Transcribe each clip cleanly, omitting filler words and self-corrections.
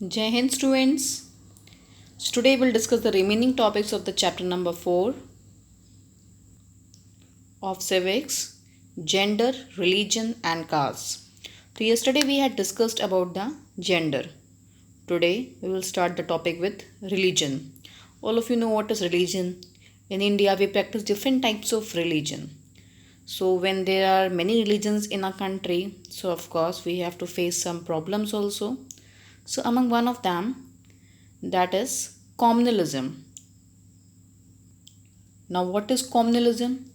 Jai Hind students. So today we'll discuss the remaining topics of the chapter number 4 of civics, gender, religion and caste. So yesterday we had discussed about the gender. Today we will start the topic with religion. All of you know what is religion. In India we practice different types of religion. So when there are many religions in a country, so of course we have to face some problems also. So among one of them, that is communalism. Now, what is communalism?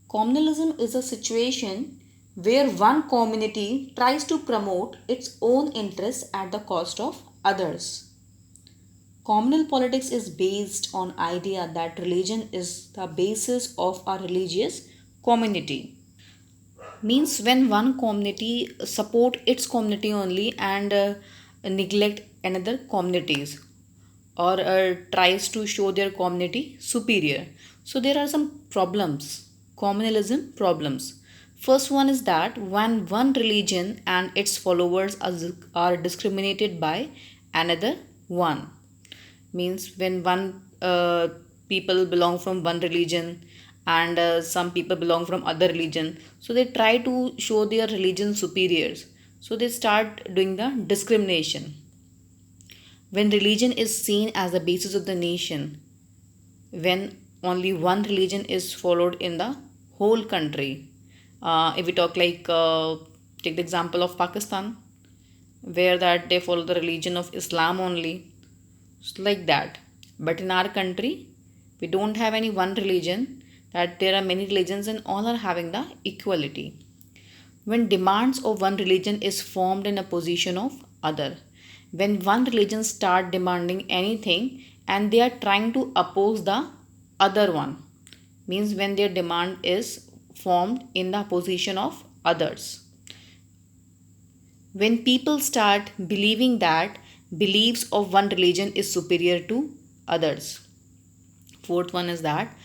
Communalism is a situation where one community tries to promote its own interests at the cost of others. Communal politics is based on idea that religion is the basis of a religious community. Means when one community support its community only and neglect another communities or tries to show their community superior. So there are some problems, communalism problems. First one is that when one religion and its followers are discriminated by another one, means when one people belong from one religion and some people belong from other religion, so they try to show their religion superiors, so they start doing the discrimination. When religion is seen as the basis of the nation, when only one religion is followed in the whole country, if we talk like take the example of Pakistan, where that they follow the religion of Islam only, so like that. But in our country we don't have any one religion, that there are many religions and all are having the equality. When demands of one religion is formed in a position of other, when one religion start demanding anything and they are trying to oppose the other one, means when their demand is formed in the position of others, when people start believing that beliefs of one religion is superior to others. Fourth one is that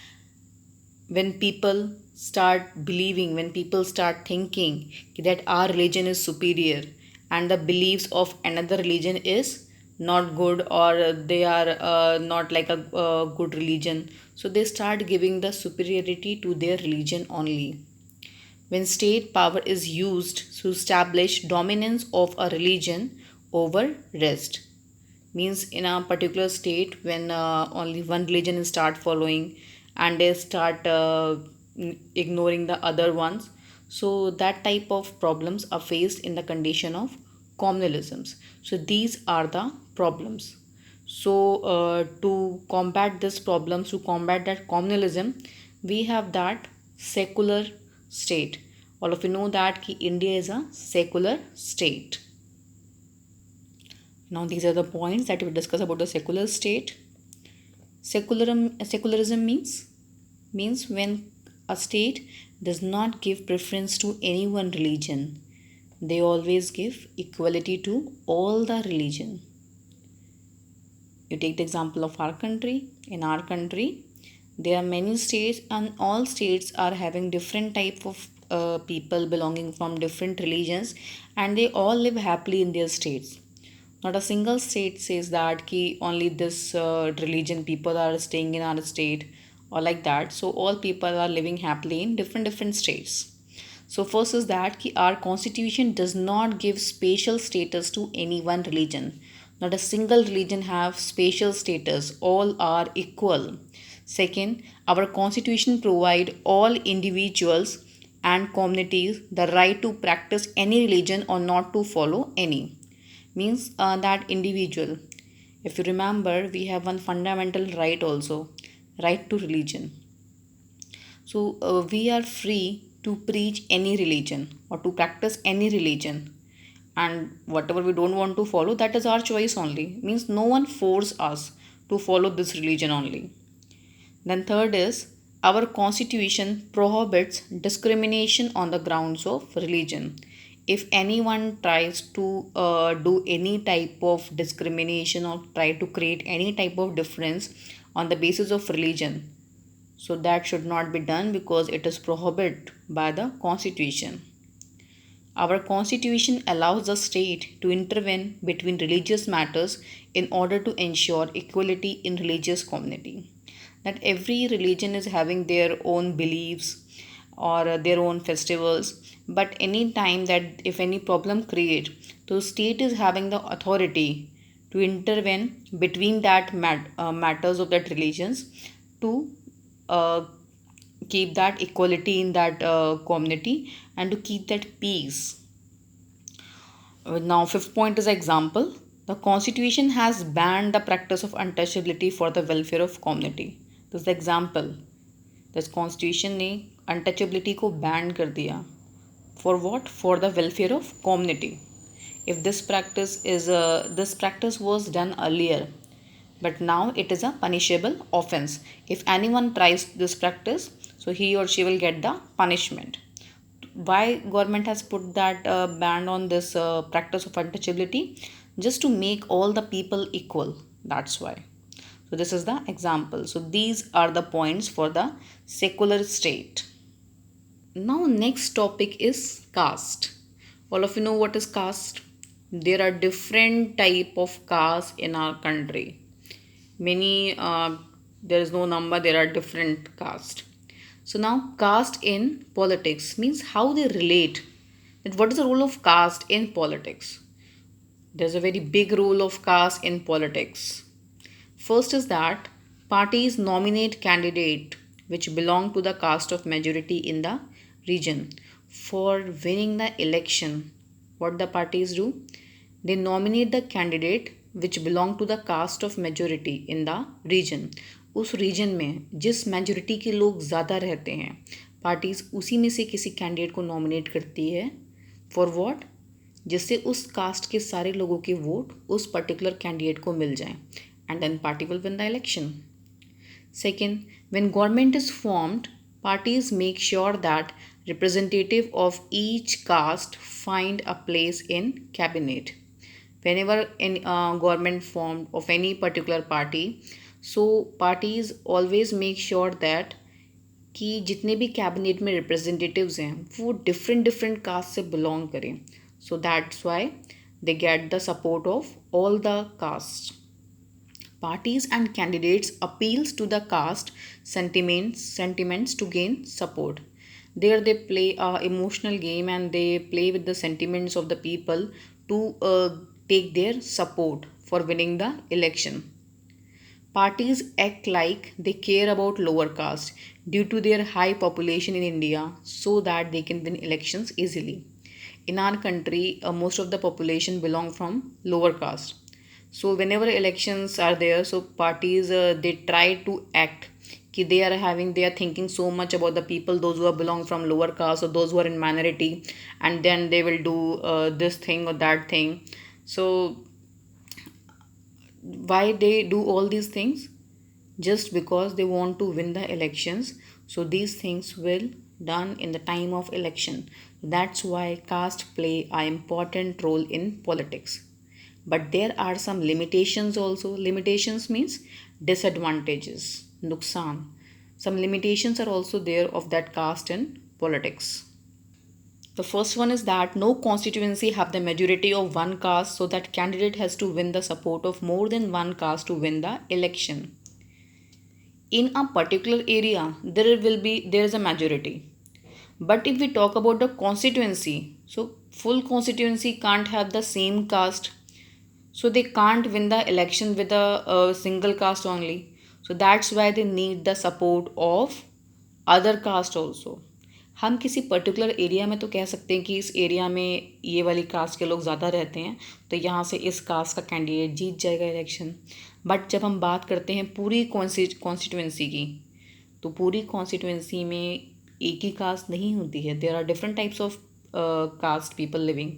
when people start believing, when people start thinking that our religion is superior and the beliefs of another religion is not good, or they are not like a good religion, so they start giving the superiority to their religion only. When state power is used to establish dominance of a religion over rest, means in a particular state when only one religion start following and they start ignoring the other ones, so that type of problems are faced in the condition of communalisms. So these are the problems. So to combat this problems, to combat that communalism, we have that secular state. All of you know that India is a secular state. Now these are the points that we discuss about the secular state. Secularism means when a state does not give preference to any one religion, they always give equality to all the religion. You take the example of our country. In our country, there are many states and all states are having different type of people belonging from different religions, and they all live happily in their states. Not a single state says that ki only this religion people are staying in our state or like that. So all people are living happily in different states. So first is that ki our constitution does not give special status to any one religion. Not a single religion have special status. All are equal. Second, our constitution provide all individuals and communities the right to practice any religion or not to follow any, means that individual, if you remember, we have one fundamental right also, right to religion. So we are free to preach any religion or to practice any religion, and whatever we don't want to follow, that is our choice only, means no one force us to follow this religion only. Then third is our constitution prohibits discrimination on the grounds of religion. If anyone tries to do any type of discrimination or try to create any type of difference on the basis of religion, so that should not be done because it is prohibited by the constitution. Our constitution allows the state to intervene between religious matters in order to ensure equality in religious community. That every religion is having their own beliefs or their own festivals, but any time that if any problem create, the state is having the authority to intervene between that matters of that religions to uh, keep that equality in that community and to keep that peace. Now, fifth point is example. The constitution has banned the practice of untouchability for the welfare of community. This is the example. This constitution ने untouchability को ban कर दिया. For what? For the welfare of community. If this practice was done earlier, but now it is a punishable offense. If anyone tries this practice, so he or she will get the punishment. Why government has put that ban on this practice of untouchability? Just to make all the people equal. That's why. So this is the example. So these are the points for the secular state. Now next topic is caste. All of you know what is caste? There are different type of caste in our country. Many there is no number, there are different caste. So now caste in politics means how they relate. That what is the role of caste in politics? There's a very big role of caste in politics. First is that parties nominate candidate which belong to the caste of majority in the region for winning the election. What the parties do? They nominate the candidate which belong to the caste of majority in the region. उस reason में जिस majority के लोग ज़्यादा रहते हैं parties उसी में से किसी कैंडिडेट को नॉमिनेट करती है फॉर व्हाट, जिससे उस कास्ट के सारे लोगों के वोट उस पर्टिकुलर कैंडिडेट को मिल जाएं and then party will win the election. Second, when government is formed, parties make sure that representative of each caste find a place in cabinet. Whenever in government formed of any particular party, so parties always make sure that कि जितने भी cabinet में representatives हैं वो different different caste से belong करें. So that's why they get the support of all the caste. Parties and candidates appeals to the caste sentiments to gain support. There they play a emotional game and they play with the sentiments of the people to take their support for winning the election. Parties act like they care about lower caste due to their high population in India so that they can win elections easily. In our country, most of the population belong from lower caste. So whenever elections are there, so parties they try to act कि they are thinking so much about the people, those who are belong from lower caste or those who are in minority, and then they will do this thing or that thing. So why they do all these things? Just because they want to win the elections. So these things will done in the time of election. That's why caste play an important role in politics. But there are some limitations also. Limitations means disadvantages, nuksan. Some limitations are also there of that caste in politics. The first one is that no constituency have the majority of one caste, so that candidate has to win the support of more than one caste to win the election. In a particular area, there is a majority. But if we talk about the constituency, so full constituency can't have the same caste. So they can't win the election with a single caste only. So that's why they need the support of other caste also. हम किसी particular area में तो कह सकते हैं कि इस area में ये वाली कास्ट के लोग ज़्यादा रहते हैं तो यहाँ से इस कास्ट का कैंडिडेट जीत जाएगा इलेक्शन. बट जब हम बात करते हैं पूरी कॉन्स्टिट्यूंसी की, तो पूरी कॉन्स्टिट्यूंसी में एक ही कास्ट नहीं होती है. There are different types of caste people living.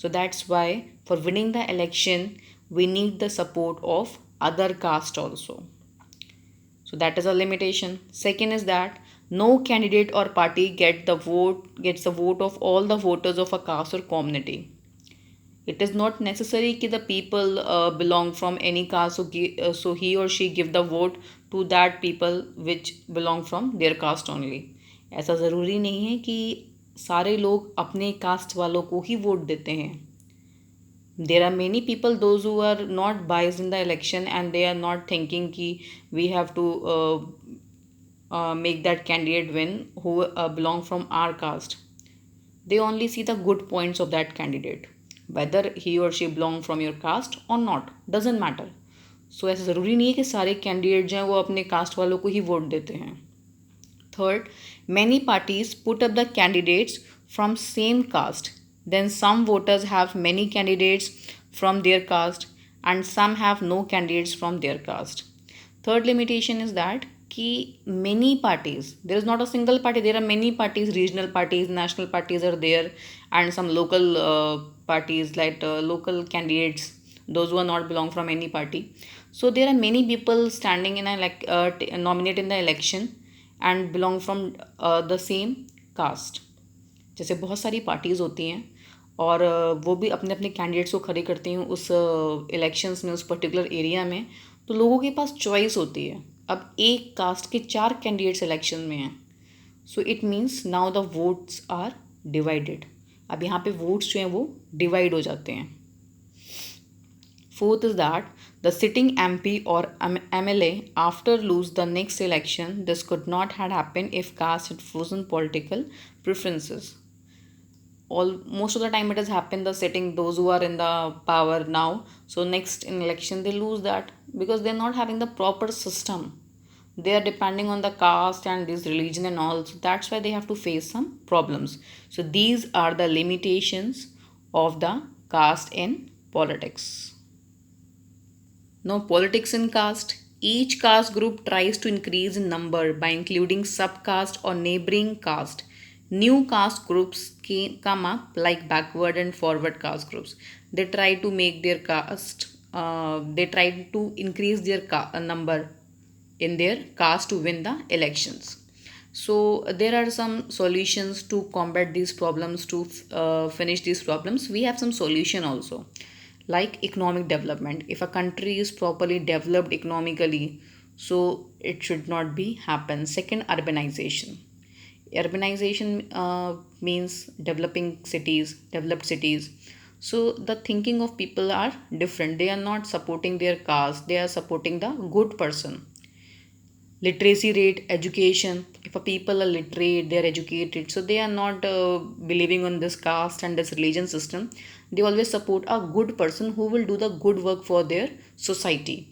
So that's why for winning the election, we need the support of other caste also. So that is a limitation. Second is that no candidate or party gets the vote of all the voters of a caste or community. It is not necessary that the people belong from any caste, so he or she give the vote to that people which belong from their caste only. ऐसा ज़रूरी नहीं है कि सारे लोग अपने cast वालों को ही वोट देते हैं. There are many people those who are not biased in the election and they are not thinking ki we have to make that candidate win who belong from our caste. They only see the good points of that candidate, whether he or she belong from your caste or not, doesn't matter. So ऐसा ज़रूरी नहीं है कि सारे candidate जो हैं वो अपने कास्ट वालों को ही वोट देते हैं. Third, many parties put up the candidates from same caste. Then some voters have many candidates from their caste and some have no candidates from their caste. Third limitation is that कि many parties, there is not a single party, there are many parties, regional parties, national parties are there, and some local parties like local candidates, those who are not belong from any party. So there are many people standing in nominate in the election and belong from the same caste. जैसे बहुत सारी parties होती हैं और वो भी अपने अपने कैंडिडेट्स को खड़े करती हैं उस इलेक्शंस में, उस पर्टिकुलर एरिया में. तो लोगों के पास चॉइस होती है. अब एक कास्ट के 4 कैंडिडेट्स इलेक्शन में हैं, so it means now the votes are divided. अब यहाँ पे वोट्स जो हैं वो डिवाइड हो जाते हैं. Fourth is that the sitting MP or MLA after lose the next election, this could not have happened if caste had frozen political preferences. Most of the time it has happened the sitting those who are in the power now, so next in election they lose that because they're not having the proper system. They are depending on the caste and this religion and all, so that's why they have to face some problems. So these are the limitations of the caste in politics. Now, politics in caste. Each caste group tries to increase in number by including subcaste or neighboring caste. New caste groups come up like backward and forward caste groups. They try to make their caste, they try to increase their number in their caste to win the elections. So there are some solutions to combat these problems, to finish these problems. We have some solution also, like economic development. If a country is properly developed economically, so it should not be happen. Second, urbanization. Urbanization means developing cities, developed cities. So the thinking of people are different. They are not supporting their caste, they are supporting the good person. Literacy rate, education. If a people are literate, they are educated, so they are not believing on this caste and this religion system. They always support a good person who will do the good work for their society.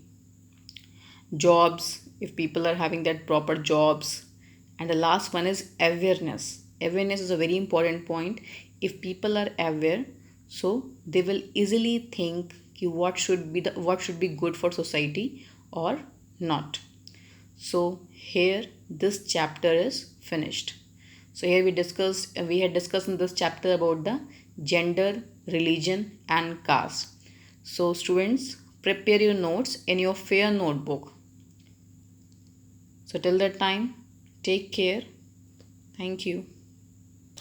Jobs, if people are having that proper jobs. And the last one is awareness. Awareness is a very important point. If people are aware, so they will easily think what should be good for society or not. So here this chapter is finished. So here we had discussed in this chapter about the gender, religion and caste. So students, prepare your notes in your fair notebook. So till that time, take care. Thank you.